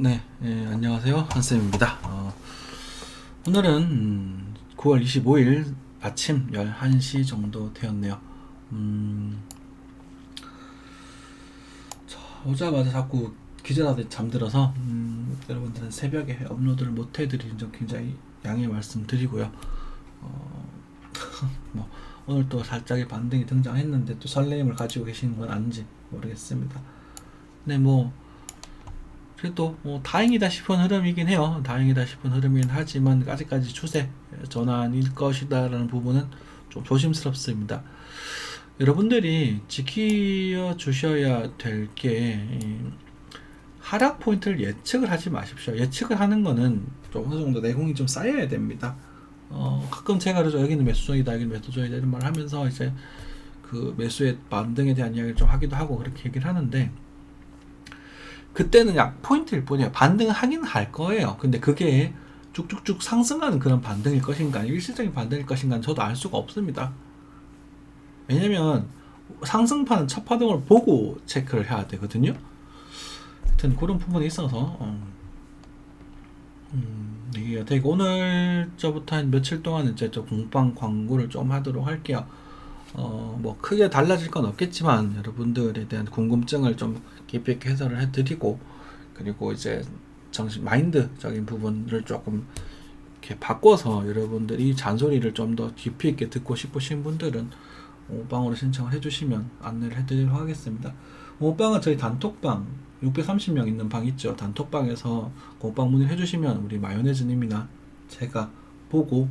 네, 안녕하세요. 한쌤입니다. 오늘은 9월 25일 아침 11시 정도 되었네요. 오자마자 자꾸 기절하듯 잠들어서 여러분들은 새벽에 업로드를 못 해드리는 점 굉장히 양해 말씀드리고요. 뭐 오늘 또 살짝의 반등이 등장했는데 또 설레임을 가지고 계시는 건 아닌지 모르겠습니다. 네, 뭐 그래도 다행이다 싶은 흐름이긴 해요. 다행이다 싶은 흐름이긴 하지만 아직까지 추세 전환일 것이다라는 부분은 좀 조심스럽습니다. 여러분들이 지켜 주셔야 될 게 하락 포인트를 예측을 하지 마십시오. 예측을 하는 거는 좀 어느 정도 내공이 좀 쌓여야 됩니다. 가끔 제가 그러죠. 여기는 매수종이다, 여기는 매도종이다 이런 말 하면서 이제 그 매수의 반등에 대한 이야기를 좀 하기도 하고 그렇게 얘기를 하는데, 그때는 약 포인트일 뿐이에요. 반등하긴 할 거예요. 근데 그게 쭉쭉쭉 상승하는 그런 반등일 것인가, 일시적인 반등일 것인가 저도 알 수가 없습니다. 왜냐면 상승파는 첫 파동을 보고 체크를 해야 되거든요. 하여튼 그런 부분이 있어서 이게 되고, 오늘 저부터 한 며칠 동안 이제 저 공방 광고를 좀 하도록 할게요. 뭐 크게 달라질 건 없겠지만 여러분들에 대한 궁금증을 좀 깊이 있게 해설을 해드리고, 그리고 이제 정신 마인드적인 부분을 조금 이렇게 바꿔서 여러분들이 잔소리를 좀 더 깊이 있게 듣고 싶으신 분들은 오방으로 신청을 해주시면 안내를 해드리도록 하겠습니다. 오방은 저희 단톡방 630명 있는 방 있죠. 단톡방에서 공방 문의를 해주시면 우리 마요네즈님이나 제가 보고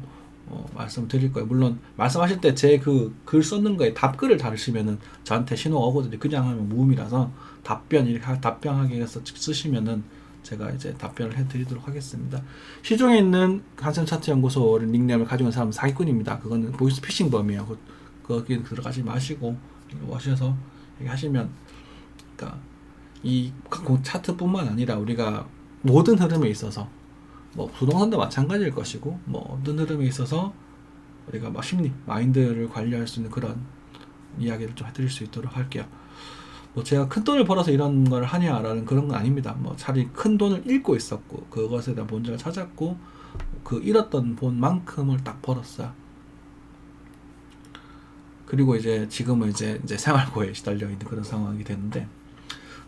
말씀드릴 거예요. 물론 말씀하실 때 제 그 글 썼는 거에 답글을 달으시면은 저한테 신호가 오거든요. 그냥 하면 무음이라서 답변하기 위해서 쓰시면은 제가 이제 답변을 해드리도록 하겠습니다. 시중에 있는 한샘 차트 연구소 닉네임을 가지고 있는 사람은 사기꾼입니다. 그거는 보이스 피싱범이에요. 거기 들어가지 마시고 오셔서 얘기하시면, 그러니까 이 차트뿐만 아니라 우리가 모든 흐름에 있어서 뭐 부동산도 마찬가지일 것이고, 뭐 어떤 흐름에 있어서 우리가 막 심리, 마인드를 관리할 수 있는 그런 이야기를 좀 해드릴 수 있도록 할게요. 뭐 제가 큰 돈을 벌어서 이런 걸 하냐라는 그런 건 아닙니다. 뭐 차라리 큰 돈을 잃고 있었고 그것에 대한 본질을 찾았고 그 잃었던 돈만큼을 딱 벌었어요. 그리고 이제 지금은 이제 생활고에 시달려 있는 그런 상황이 되는데,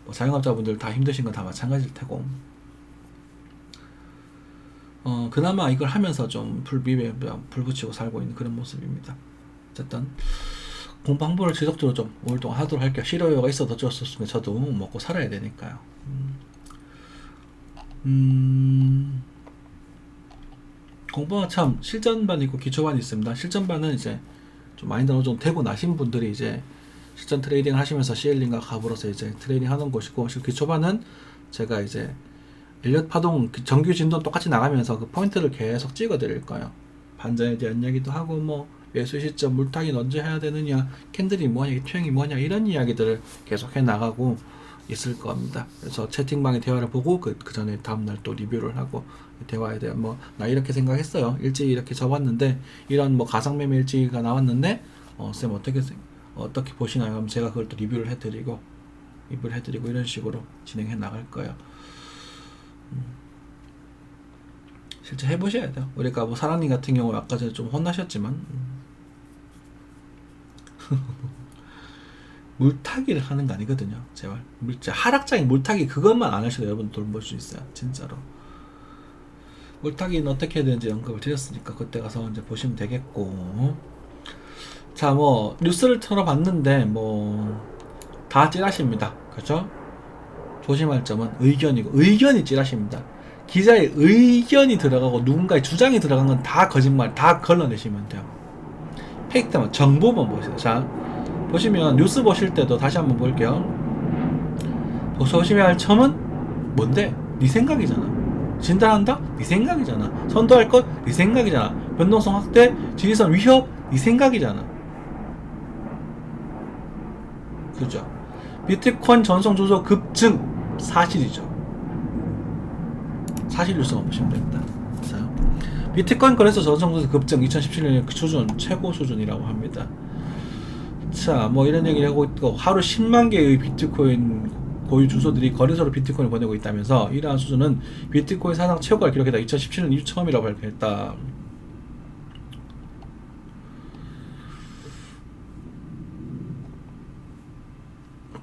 뭐 자영업자분들 다 힘드신 건 다 마찬가지일 테고, 그나마 이걸 하면서 좀 불 붙이고 살고 있는 그런 모습입니다. 어쨌든 공방부를 지속적으로 좀 오랫동안 하도록 할게요. 실효가 있어도 어쩔 수 없으면 저도 먹고 살아야 되니까요. 공부가 참 실전반 있고 기초반이 있습니다. 실전반은 이제 좀 마인드가 좀 되고 나신 분들이 이제 실전 트레이딩 하시면서 CL링과 갑으로서 이제 트레이딩 하는 곳이고, 기초반은 제가 이제 일력 파동 정규 진도 똑같이 나가면서 그 포인트를 계속 찍어 드릴 거예요. 반전에 대한 이야기도 하고, 뭐 매수 시점, 물타기 언제 해야 되느냐, 캔들이 뭐냐, 투영이 뭐냐, 이런 이야기들을 계속 해 나가고 있을 겁니다. 그래서 채팅방의 대화를 보고 그 전에 다음날 또 리뷰를 하고, 대화에 대한 뭐 나 이렇게 생각했어요, 일찍 이렇게 접었는데 이런 뭐 가상매매 일찍이가 나왔는데 쌤 어떻게 보시나요? 그럼 제가 그걸 또 리뷰를 해드리고 이런 식으로 진행해 나갈 거예요. 실제 해보셔야 돼요. 우리가 뭐 사랑님 같은 경우 아까 전에 좀 혼나셨지만 물타기를 하는 거 아니거든요. 제발 하락장인 물타기 그것만 안 하셔도 여러분 돈 벌 수 있어요. 진짜로. 물타기는 어떻게 해야 되는지 언급을 드렸으니까 그때 가서 이제 보시면 되겠고, 자, 뭐 뉴스를 틀어봤는데 뭐 다 찌라시입니다. 그렇죠? 조심할 점은 의견이 찌라시입니다. 기자의 의견이 들어가고 누군가의 주장이 들어간 건 다 거짓말, 다 걸러내시면 돼요. 페이크만 정보만 보세요. 자, 보시면 뉴스 보실 때도 다시 한번 볼게요. 조심해야 할 점은 뭔데? 네 생각이잖아. 진단한다? 네 생각이잖아. 선도할 것? 네 생각이잖아. 변동성 확대, 지지선 위협? 네 생각이잖아. 그죠? 비트코인 전송 조조 급증 사실이죠. 사실 뉴스만 보시면 됩니다. 자, 비트코인 거래소 전송 조조 급증 2017년 수준 최고 수준이라고 합니다. 자, 뭐 이런 얘기를 하고 있고, 하루 10만 개의 비트코인 고유 주소들이 거래소로 비트코인을 보내고 있다면서 이러한 수준은 비트코인 사상 최고를 기록했다. 2017년 이후 처음이라고 발표했다.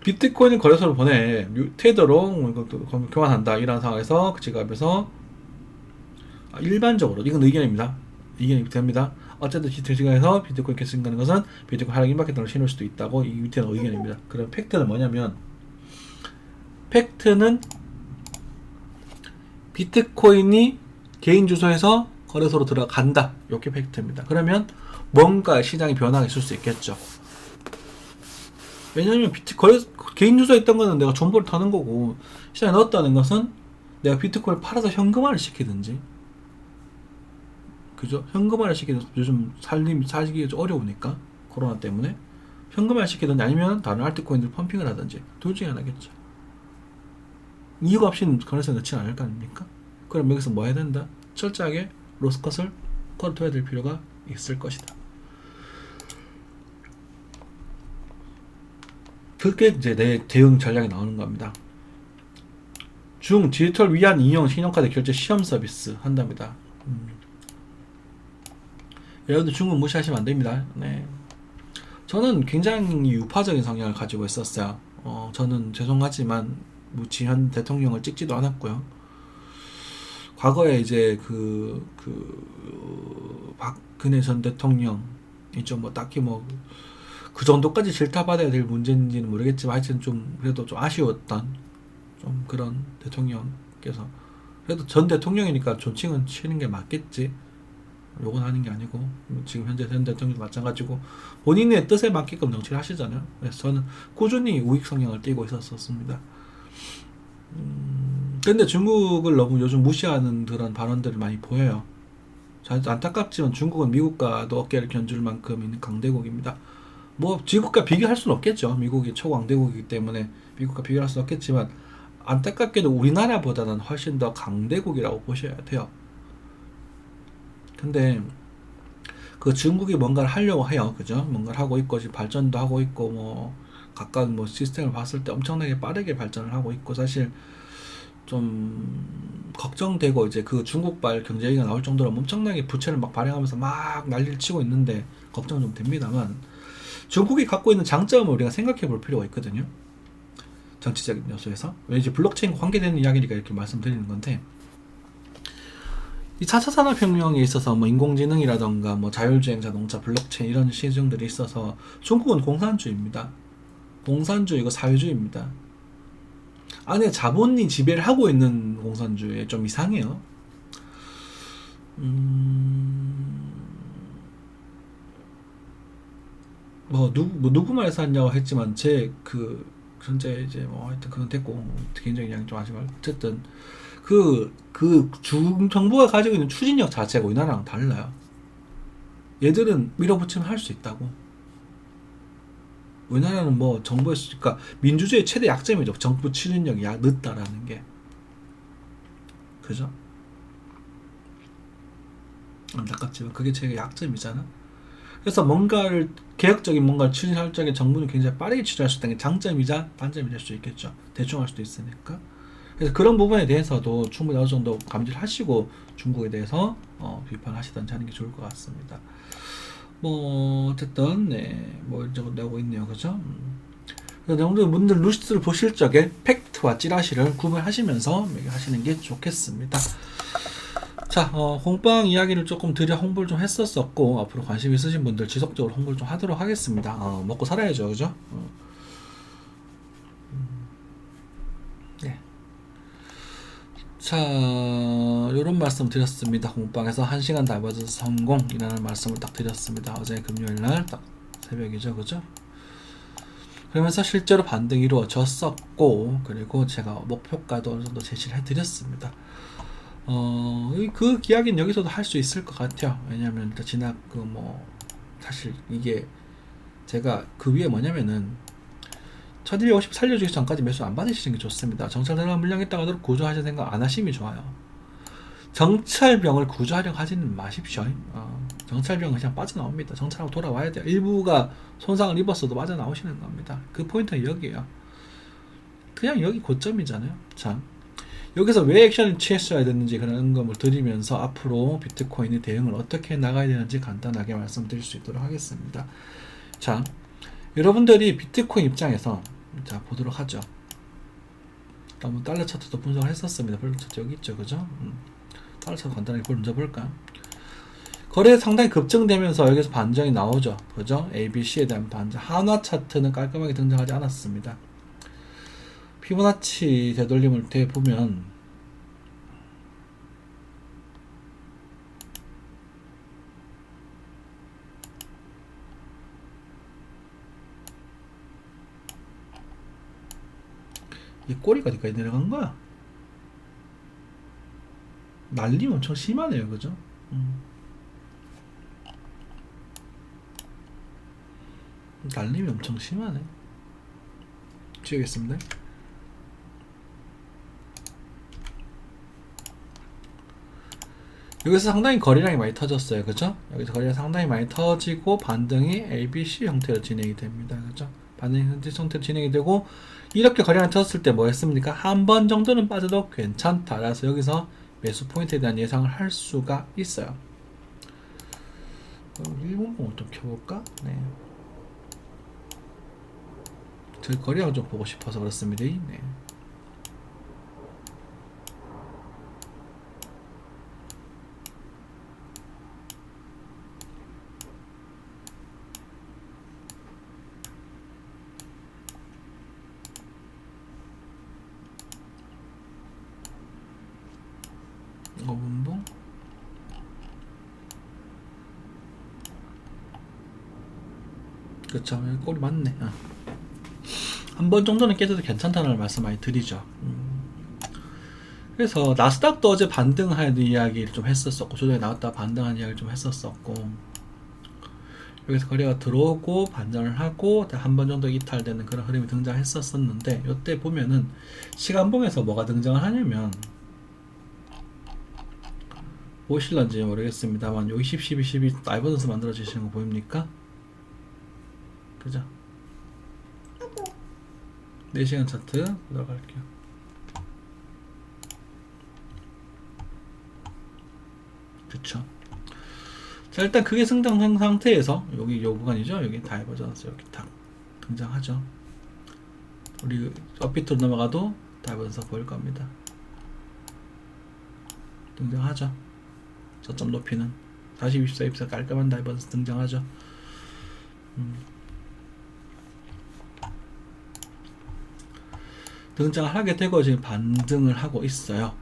비트코인을 거래소로 보내 테더로 교환한다. 이런 상황에서 그 지갑에서 일반적으로 이건 의견입니다. 의견이 됩니다. 어쨌든 시장에서 비트코인 계승하는 것은 비트코인 하락 임박했다는 신호일 수도 있다고 이 밑에는 의견입니다. 그럼 팩트는 뭐냐면 팩트는 비트코인이 개인 주소에서 거래소로 들어간다. 이게 팩트입니다. 그러면 뭔가 시장의 변화가 있을 수 있겠죠. 왜냐하면 개인 주소에 있던 거는 내가 정보를 타는 거고 시장에 넣었다는 것은 내가 비트코인을 팔아서 현금화를 시키든지 그죠? 현금화를 시키든 요즘 살기가 좀 어려우니까 코로나 때문에 현금화를 시키든지 아니면 다른 알트코인들 펌핑을 하든지 둘 중에 하나겠죠. 이유가 없이는 거래소에 넣지 않을 거 아닙니까? 그럼 여기서 뭐 해야 된다? 철저하게 로스컷을 컨트롤해야 될 필요가 있을 것이다. 그게 이제 내 대응 전략이 나오는 겁니다. 디지털 위안 인형 신용카드 결제 시험 서비스 한답니다. 여러분들 중국 무시하시면 안 됩니다. 네. 저는 굉장히 유파적인 성향을 가지고 있었어요. 저는 죄송하지만 현 대통령을 찍지도 않았고요. 과거에 이제 박근혜 전 대통령이 좀 뭐 딱히 뭐 그 정도까지 질타받아야 될 문제인지는 모르겠지만 하여튼 좀 그래도 좀 아쉬웠던 좀 그런 대통령께서 그래도 전 대통령이니까 존칭은 치는 게 맞겠지. 요건 하는 게 아니고 지금 현재 전 대통령도 마찬가지고 본인의 뜻에 맞게끔 정치를 하시잖아요. 그래서 저는 꾸준히 우익 성향을 띠고 있었습니다. 근데 중국을 너무 요즘 무시하는 그런 발언들을 많이 보여요. 안타깝지만 중국은 미국과도 어깨를 견줄 만큼 있는 강대국입니다. 뭐 미국과 비교할 수는 없겠죠. 미국이 초강대국이기 때문에 미국과 비교할 수는 없겠지만 안타깝게도 우리나라보다는 훨씬 더 강대국이라고 보셔야 돼요. 근데 그 중국이 뭔가를 하려고 해요. 그죠? 뭔가를 하고 있고 지금 발전도 하고 있고 뭐 각각 뭐 시스템을 봤을 때 엄청나게 빠르게 발전을 하고 있고 사실 좀 걱정되고 이제 그 중국발 경제 얘기가 나올 정도로 엄청나게 부채를 막 발행하면서 막 난리를 치고 있는데 걱정 좀 됩니다만 중국이 갖고 있는 장점을 우리가 생각해 볼 필요가 있거든요. 정치적인 요소에서. 왜 이제 블록체인과 관계되는 이야기니까 이렇게 말씀드리는 건데 이 4차 산업혁명에 있어서 뭐 인공지능이라던가 뭐 자율주행 자동차, 블록체인 이런 시중들이 있어서 중국은 공산주의입니다. 공산주의고 사회주의입니다. 안에 자본이 지배를 하고 있는 공산주의에 좀 이상해요. 누구 말에서 하냐고 했지만 현재 이제 뭐 하여튼 그건 됐고 개인적인 이야기 좀 하지 말고 어쨌든 정부가 가지고 있는 추진력 자체가 우리나라랑 달라요. 얘들은 밀어붙이면 할 수 있다고. 우리나라는 뭐 그러니까 민주주의 최대 약점이죠. 정부 추진력이 늦다라는 게. 그죠? 안타깝지만 그게 제일 약점이잖아. 그래서 개혁적인 뭔가를 추진할 적에 정부는 굉장히 빠르게 추진할 수 있다는 게 장점이자 단점이 될 수 있겠죠. 대충 할 수도 있으니까. 그래서 그런 부분에 대해서도 충분히 어느 정도 감지를 하시고 중국에 대해서 비판하시던지 하는 게 좋을 것 같습니다. 뭐 어쨌든 뭐 이런 내고 있네요. 그죠? 그래서 여러분들 뉴스를 보실 적에 팩트와 찌라시를 구분하시면서 하시는 게 좋겠습니다. 자, 홍빵 이야기를 조금 홍보를 좀 했었었고 앞으로 관심 있으신 분들 지속적으로 홍보를 좀 하도록 하겠습니다. 먹고 살아야죠, 그죠? 네. 자, 요런 말씀 드렸습니다. 홍빵에서 1시간 다이버즈 성공이라는 말씀을 딱 드렸습니다. 어제 금요일날 딱 새벽이죠, 그죠? 그러면서 실제로 반등이 이루어졌었고 그리고 제가 목표가도 어느 정도 제시를 해드렸습니다. 그 이야기는 여기서도 할 수 있을 것 같아요. 왜냐면 사실 이게 제가 그 위에 뭐냐면은 1150 살려주기 전까지 매수 안 받으시는 게 좋습니다. 정찰되는 물량 있다가 하도록 구조하실 생각 안 하심이 좋아요. 정찰병을 구조하려고 하지는 마십시오. 정찰병은 그냥 빠져나옵니다. 정찰하고 돌아와야 돼요. 일부가 손상을 입었어도 빠져나오시는 겁니다. 그 포인트는 여기에요. 그냥 여기 고점이잖아요. 자, 여기서 왜 액션을 취했어야 됐는지 그런 언급을 드리면서 앞으로 비트코인의 대응을 어떻게 나가야 되는지 간단하게 말씀드릴 수 있도록 하겠습니다. 자, 여러분들이 비트코인 입장에서 자 보도록 하죠. 한번 달러 차트도 분석을 했었습니다. 달러 차트 여기 있죠, 그죠? 달러 차트 간단하게 먼저 볼까? 거래 상당히 급증되면서 여기서 반전이 나오죠, 그죠? ABC에 대한 반전. 한화 차트는 깔끔하게 등장하지 않았습니다. 피보나치 되돌림을 대보면 이 꼬리가 어디까지 내려간 거야? 날림 엄청 심하네요, 그죠? 날림이 엄청 심하네. 지우겠습니다. 여기서 상당히 거래량이 많이 터졌어요, 그죠? 여기서 거래량 상당히 많이 터지고 반등이 ABC 형태로 진행이 됩니다, 그죠? 반등 형태로 진행이 되고 이렇게 거래량이 터졌을 때 뭐 했습니까? 한 번 정도는 빠져도 괜찮다. 그래서 여기서 매수 포인트에 대한 예상을 할 수가 있어요. 일본봉을 좀 켜볼까? 네. 저 거래량 좀 보고 싶어서 그렇습니다. 네. 오분봉 그쵸, 꼴이 맞네. 한 번 정도는 깨져도 괜찮다는 말씀 많이 드리죠. 그래서 나스닥도 어제 반등하는 이야기를 좀 했었었고, 조정에 나왔다 반등하는 이야기를 좀 했었었고, 여기서 거래가 들어오고 반전을 하고 한 번 정도 이탈되는 그런 흐름이 등장했었는데, 이때 보면은 시간봉에서 뭐가 등장을 하냐면, 보실런지 모르겠습니다만 여기 10, 12, 12 다이버전스 만들어지시는 거 보입니까? 그죠? 4시간 차트 들어갈게요. 그쵸. 자, 일단 그게 성장한 상태에서 여기 요 구간이죠. 여기 다이버전스 이렇게 딱 등장하죠. 우리 업비트로 넘어가도 다이버전스 보일 겁니다. 등장하죠. 저점 높이는 40, 24, 24 깔끔한 다이버전스 등장하죠. 등장을 하게 되고 지금 반등을 하고 있어요.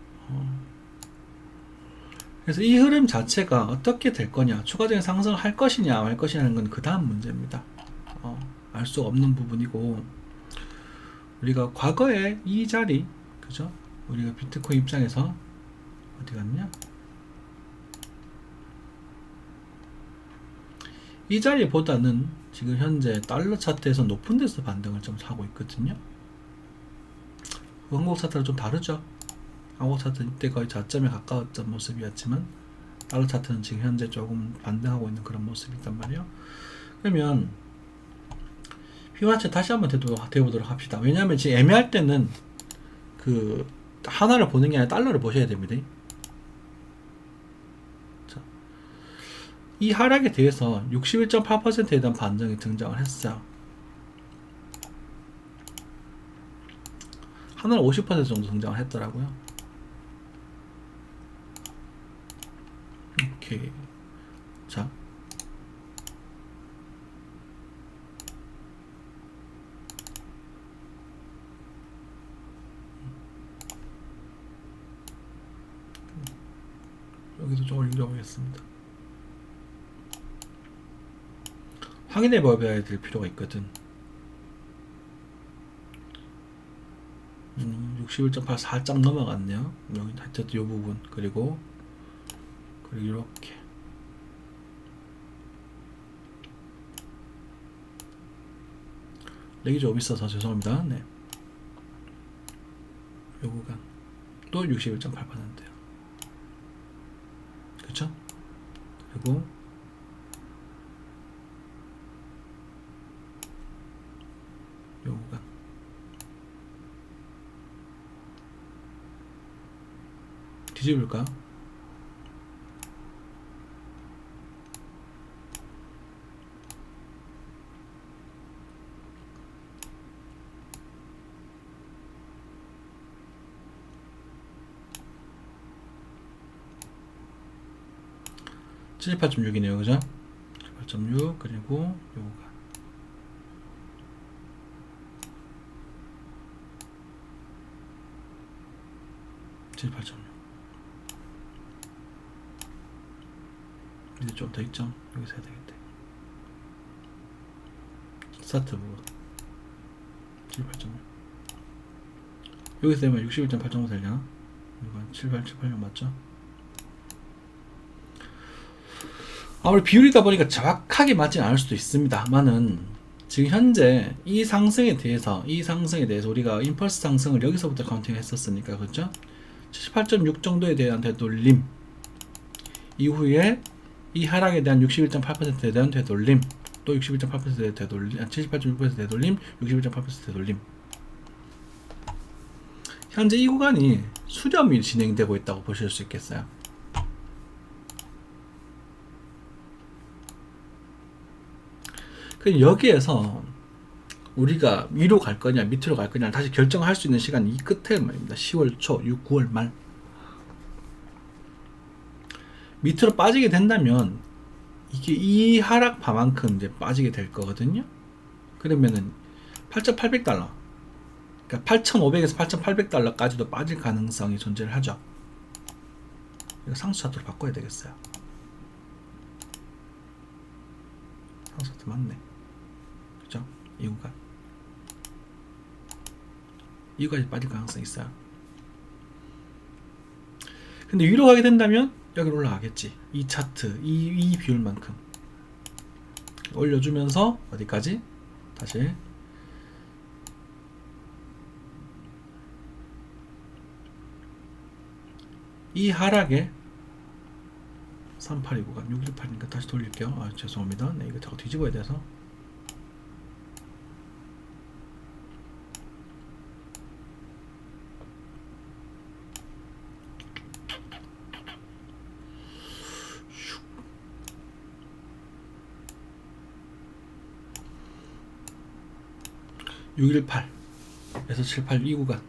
그래서 이 흐름 자체가 어떻게 될 거냐, 추가적인 상승을 할 것이냐 말 것이냐는 건 그 다음 문제입니다. 알 수 없는 부분이고, 우리가 과거에 이 자리, 그죠? 우리가 비트코인 입장에서 어디 갔냐? 이 자리보다는 지금 현재 달러 차트에서 높은 데서 반등을 좀 하고 있거든요. 한국 차트랑 좀 다르죠. 한국 차트는 이때 거의 저점에 가까웠던 모습이었지만 달러 차트는 지금 현재 조금 반등하고 있는 그런 모습이단 말이에요. 그러면 피보나치 다시 한번 대보도록 합시다. 왜냐하면 지금 애매할 때는 그 하나를 보는 게 아니라 달러를 보셔야 됩니다. 자, 이 하락에 대해서 61.8%에 대한 반등이 등장을 했어요. 하나는 50% 정도 등장을 했더라고요. 오케이. 자, 여기도 좀 올려보겠습니다. 확인해 봐야 될 필요가 있거든. 61.8 살짝 넘어갔네요. 여기 하여튼 이 부분, 그리고 이렇게 렉이 좀 있어서 죄송합니다. 네, 요 구간 또 61.8%예요. 그쵸? 그리고 요 구간 뒤집을까? (78.6) 이네요, 그죠? 8.6 그리고 요거가 78.6 이제 좀 더 있죠? 여기서 해야 되겠대. 스타트 부분 78.6 여기서 되면 61.8 되려나? 이건 78.6 맞죠? 아무리 비율이다 보니까 정확하게 맞진 않을 수도 있습니다만은 지금 현재 이 상승에 대해서 우리가 임펄스 상승을 여기서부터 카운팅 했었으니까 그렇죠? 78.6 정도에 대한 되돌림 이후에 이 하락에 대한 61.8%에 대한 되돌림 또 61.8%의 되돌림 78.6% 되돌림 61.8% 되돌림 현재 이 구간이 수렴이 진행되고 있다고 보실 수 있겠어요. 여기에서 우리가 위로 갈 거냐 밑으로 갈 거냐 다시 결정할 수 있는 시간이 이 끝에 말입니다. 10월 초, 9월 말 밑으로 빠지게 된다면 이게 이 하락파만큼 이제 빠지게 될 거거든요. 그러면은 8,800달러 그러니까 8,500에서 8,800달러까지도 빠질 가능성이 존재를 하죠. 이거 상수 차트로 바꿔야 되겠어요. 상수 차트 맞네. 그죠? 이 구간이 빠질 가능성이 있어요. 근데 위로 가게 된다면 여기로 올라가겠지. 이 차트, 이 비율만큼 올려주면서 어디까지? 다시 이 하락에 382 구간 618이니까 다시 돌릴게요. 죄송합니다. 네, 이거 자꾸 뒤집어야 돼서 (618) 에서 78 이 구간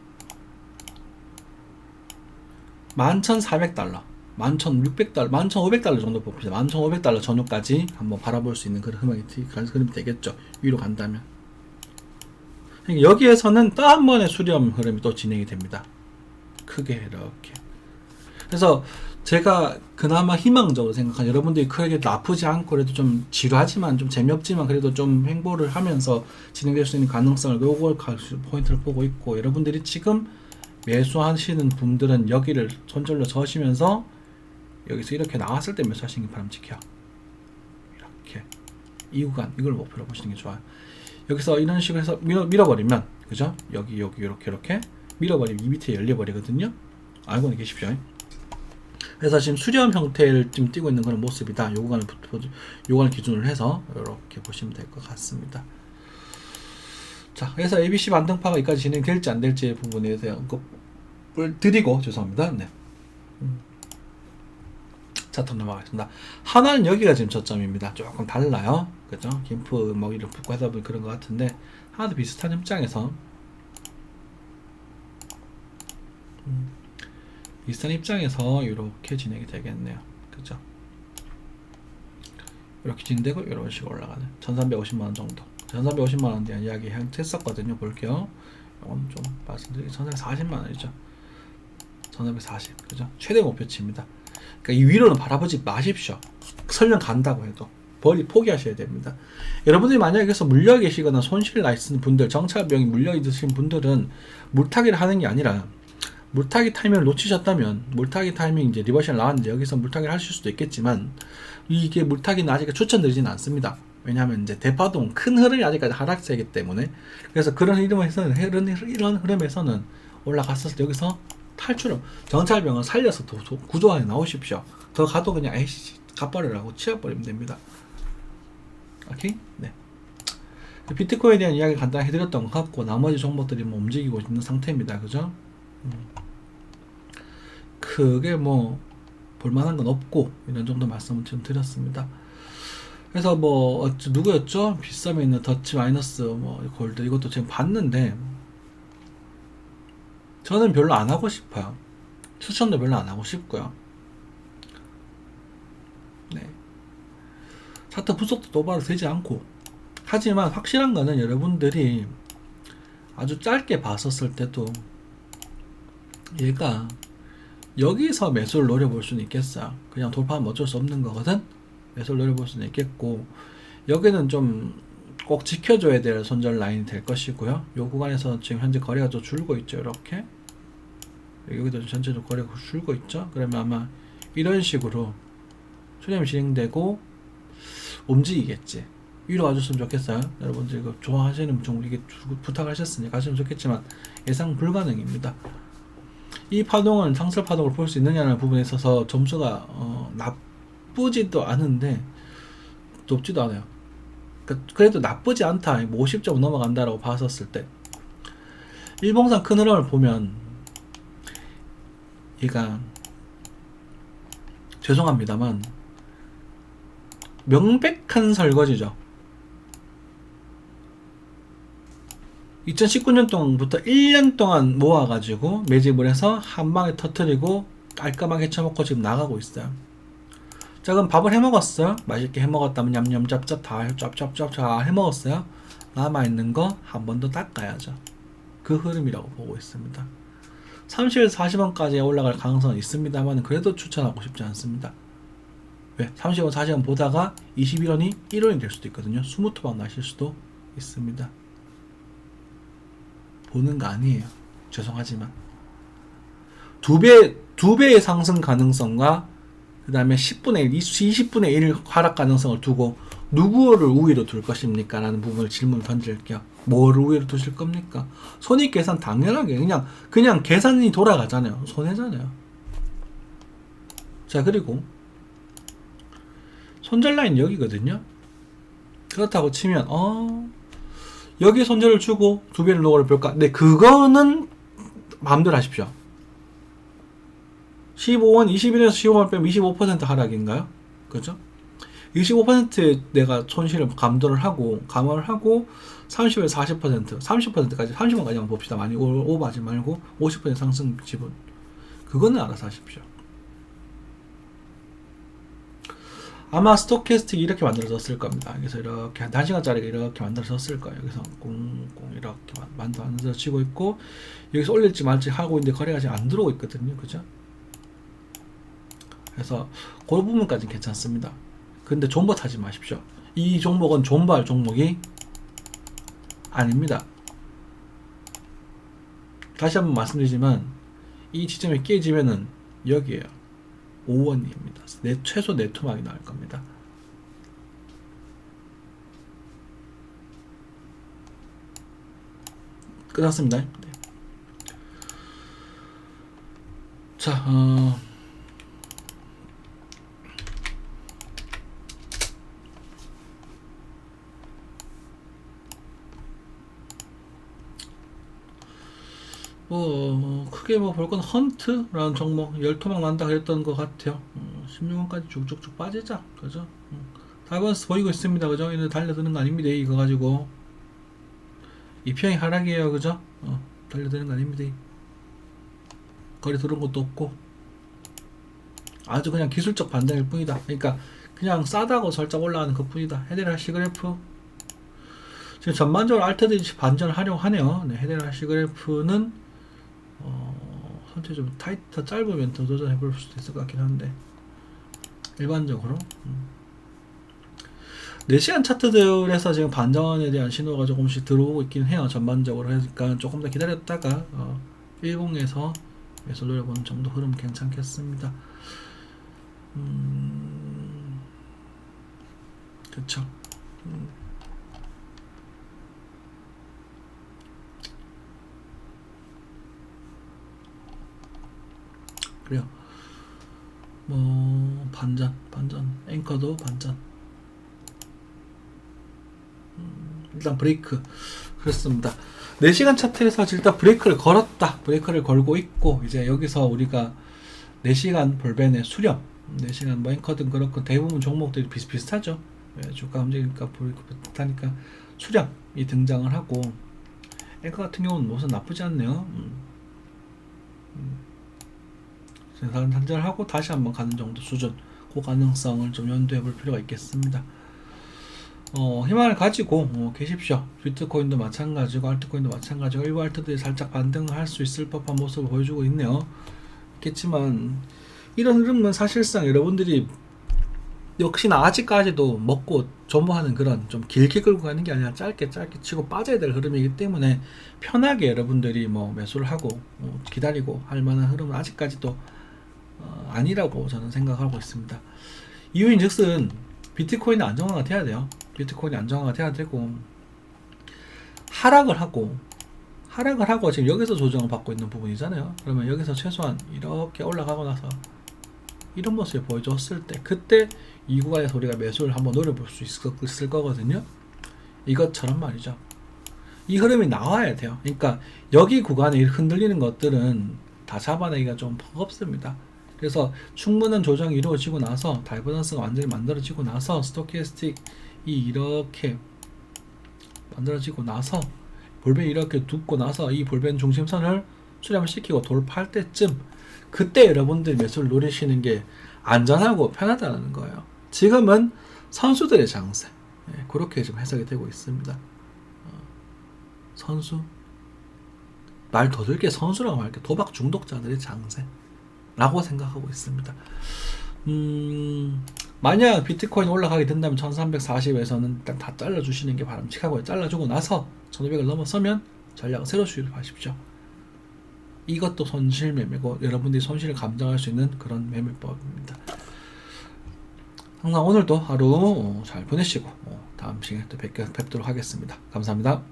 11,400달러 11,600달러 11,500달러 정도 봅시다. 11,500달러 전후까지 한번 바라볼 수 있는 그런 흐름이 되겠죠. 위로 간다면 여기에서는 또 한 번의 수렴 흐름이 또 진행이 됩니다. 크게 이렇게. 그래서 제가 그나마 희망적으로 생각한 여러분들이 크게 나쁘지 않고 그래도 좀 지루하지만 좀 재미없지만 그래도 좀 행보를 하면서 진행될 수 있는 가능성을 요걸 포인트를 보고 있고 여러분들이 지금 매수하시는 분들은 여기를 손절로 저으시면서 여기서 이렇게 나왔을 때 매수하시는 게 바람직해요. 이렇게 이 구간 이걸 목표로 보시는 게 좋아요. 여기서 이런 식으로 해서 밀어버리면 그죠? 여기 이렇게 밀어버리면 이 밑에 열려버리거든요. 알고 계십시오. 그래서 지금 수렴 형태를 지금 띄고 있는 그런 모습이다. 요 구간을 기준으로 해서 이렇게 보시면 될 것 같습니다. 자, 그래서 ABC 반등파가 여기까지 진행될지 안 될지 부분에 대해서 언급을 드리고 죄송합니다. 네. 차트 넘어가겠습니다. 하나는 여기가 지금 저점입니다. 조금 달라요. 그죠? 김프 먹이를 붙고 하다 보니 그런 것 같은데 하나도 비슷한 입장에서 비슷한 입장에서 이렇게 진행이 되겠네요. 그죠? 이렇게 진행되고 이런 식으로 올라가는 1350만원 정도 1350만원에 대한 이야기 했었거든요. 볼게요. 이건 좀 말씀드리기 1440만원이죠. 1440 그죠? 최대 목표치입니다. 그러니까 이 위로는 바라보지 마십시오. 설령 간다고 해도 포기하셔야 됩니다. 여러분들이 만약에 여기서 물려 계시거나 손실 나 있는 분들, 정찰병이 물려 있으신 분들은 물타기를 하는 게 아니라 물타기 타이밍을 놓치셨다면 물타기 타이밍 이제 리버셜 나왔는데 여기서 물타기를 하실 수도 있겠지만 이게 물타기는 아직 추천드리지는 않습니다. 왜냐하면 이제 대파동 큰 흐름이 아직까지 하락세이기 때문에 그래서 그런 이런 흐름에서는 올라갔을 때 여기서 탈출을 정찰병을 살려서 구조 안에 나오십시오. 더 가도 그냥 에이씨 갚아버리라고 치워버리면 됩니다. 오케이? 네. 비트코인에 대한 이야기 간단히 해드렸던 것 같고 나머지 종목들이 뭐 움직이고 있는 상태입니다. 그죠? 크게 뭐 볼만한 건 없고 이런 정도 말씀을 좀 드렸습니다. 그래서 뭐 누구였죠? 비썸에 있는 더치 마이너스 뭐 골드 이것도 지금 봤는데 저는 별로 안 하고 싶어요. 추천도 별로 안 하고 싶고요. 네. 차트 분석도 똑바로 되지 않고 하지만 확실한 거는 여러분들이 아주 짧게 봤었을 때도 얘가 여기서 매수를 노려볼 수는 있겠어요. 그냥 돌파하면 어쩔 수 없는 거거든. 매수를 노려볼 수는 있겠고 여기는 좀 꼭 지켜줘야 될 손절 라인이 될 것이고요. 이 구간에서 지금 현재 거래가 좀 줄고 있죠. 이렇게 여기도 전체적으로 거래가 줄고 있죠. 그러면 아마 이런 식으로 수렴이 진행되고 움직이겠지. 위로 와줬으면 좋겠어요. 여러분들 이거 좋아하시는 분 이게 부탁하셨으니 가시면 좋겠지만 예상 불가능입니다. 이 파동을 상승 파동을 볼 수 있느냐는 부분에 있어서 점수가 나쁘지도 않은데 높지도 않아요. 그래도 나쁘지 않다. 50점 넘어간다라고 봤었을 때 일봉상 큰 흐름을 보면 얘가 죄송합니다만 명백한 설거지죠. 2019년 동안부터 1년 동안 모아가지고 매집을 해서 한 방에 터뜨리고 깔끔하게 쳐먹고 지금 나가고 있어요. 자, 그럼 밥을 해먹었어요. 맛있게 해먹었다면 냠냠 짭짭 다 짭짭짭 다 해먹었어요. 남아있는 거 한 번 더 닦아야죠. 그 흐름이라고 보고 있습니다. 30에서 40원까지 올라갈 가능성은 있습니다만 그래도 추천하고 싶지 않습니다. 왜? 30원, 40원 보다가 21원이 1원이 될 수도 있거든요. 스무트박 나실 수도 있습니다. 보는 거 아니에요. 죄송하지만. 두 배의 상승 가능성과 그 다음에 10분의 1, 20분의 1 하락 가능성을 두고 누구를 우위로 둘 것입니까? 라는 부분을 질문을 던질게요. 뭐를 우위로 두실 겁니까? 손익계산 당연하게 그냥 계산이 돌아가잖아요. 손해잖아요. 자, 그리고 손절 라인 여기거든요. 그렇다고 치면 여기 손절을 주고 두 배를 녹을 볼까? 네, 그거는 마음대로 하십시오. 15원, 21에서 15원 빼면 25% 하락인가요? 그죠? 25% 내가 손실을 감안을 하고 30에서 40%, 30%까지 30원까지만 봅시다. 많이 오버하지 말고 50% 상승 지분. 그거는 알아서 하십시오. 아마 스토캐스틱이 이렇게 만들어졌을 겁니다. 그래서 이렇게 한 1시간짜리가 이렇게 만들어졌을 거예요. 여기서 꽁꽁 이렇게 만들어지고 있고 여기서 올릴지 말지 하고 있는데 거래가 지금 안 들어오고 있거든요. 그죠? 그래서 그 부분까지는 괜찮습니다. 근데 존버 타지 마십시오. 이 종목은 존버할 종목이 아닙니다. 다시 한번 말씀드리지만 이 지점이 깨지면은 여기에요. 5원입니다. 최소 네트막이 나올 겁니다. 끝났습니다. 네. 자, 크게 볼 건 헌트라는 종목 열토막 난다 그랬던 것 같아요. 16원까지 쭉쭉쭉 빠지자. 그죠? 다이버스 보이고 있습니다. 그죠? 이제 달려드는 거 아닙니다. 이거 가지고 이평이 하락이에요. 그죠? 달려드는 거 아닙니다. 거리 들어온 것도 없고 아주 그냥 기술적 반등일 뿐이다. 그러니까 그냥 싸다고 살짝 올라가는 것 뿐이다. 헤데라 시그래프 지금 전반적으로 알트들이 반전을 하려고 하네요. 네, 헤데라 시그래프는 선체 좀 더 짧으면 더 도전해 볼 수도 있을 것 같긴 한데 일반적으로 4시간 차트들에서 지금 반전에 대한 신호가 조금씩 들어오고 있긴 해요. 전반적으로. 그러니까 조금 더 기다렸다가 10에서 매수 노려보는 정도 흐름 괜찮겠습니다. 그쵸. 그래요. 반전 앵커도 반전. 일단 브레이크 그렇습니다. 4시간 차트에서 일단 브레이크를 걸었다. 브레이크를 걸고 있고 이제 여기서 우리가 4시간 볼벤의 수렴, 4시간 뭐 앵커든 그렇고 대부분 종목들이 비슷비슷하죠. 예, 주가 움직이니까 비슷하니까 수렴이 등장을 하고, 앵커 같은 경우는 우선 나쁘지 않네요. 생산 단절하고 다시 한번 가는 정도 수준, 그 가능성을 좀 염두해 볼 필요가 있겠습니다. 희망을 가지고 계십시오. 비트코인도 마찬가지고 알트코인도 마찬가지고 일부 알트들이 살짝 반등을 할 수 있을 법한 모습을 보여주고 있네요. 있겠지만 이런 흐름은 사실상 여러분들이 역시나 아직까지도 먹고 존버하는 그런 좀 길게 끌고 가는 게 아니라 짧게 치고 빠져야 될 흐름이기 때문에 편하게 여러분들이 뭐 매수를 하고 기다리고 할 만한 흐름은 아직까지도 아니라고 저는 생각하고 있습니다. 이유인 즉슨 비트코인은 안정화가 돼야 돼요. 비트코인이 안정화가 돼야 되고, 하락을 하고 지금 여기서 조정을 받고 있는 부분이잖아요. 그러면 여기서 최소한 이렇게 올라가고 나서 이런 모습을 보여줬을 때, 그때 이 구간에서 우리가 매수를 한번 노려볼 수 있을 거거든요. 이것처럼 말이죠. 이 흐름이 나와야 돼요. 그러니까 여기 구간에 흔들리는 것들은 다 잡아내기가 좀 버겁습니다. 그래서 충분한 조정이 이루어지고 나서, 다이버전스가 완전히 만들어지고 나서, 스토캐스틱이 이렇게 만들어지고 나서, 볼벤이 이렇게 둡고 나서 이 볼벤 중심선을 수렴을 시키고 돌파할 때쯤, 그때 여러분들 매수를 노리시는 게 안전하고 편하다는 거예요. 지금은 선수들의 장세, 그렇게 좀 해석이 되고 있습니다. 선수, 말 더 들게 선수라고 할게, 도박 중독자들의 장세 라고 생각하고 있습니다. 만약 비트코인 올라가게 된다면 1340에서는 일단 다 잘라주시는 게 바람직하고요. 잘라주고 나서 1500을 넘어서면 전략을 새로 수립하십시오. 이것도 손실 매매고 여러분들이 손실을 감당할 수 있는 그런 매매법입니다. 항상 오늘도 하루 잘 보내시고 다음 시간에 또 뵙도록 하겠습니다. 감사합니다.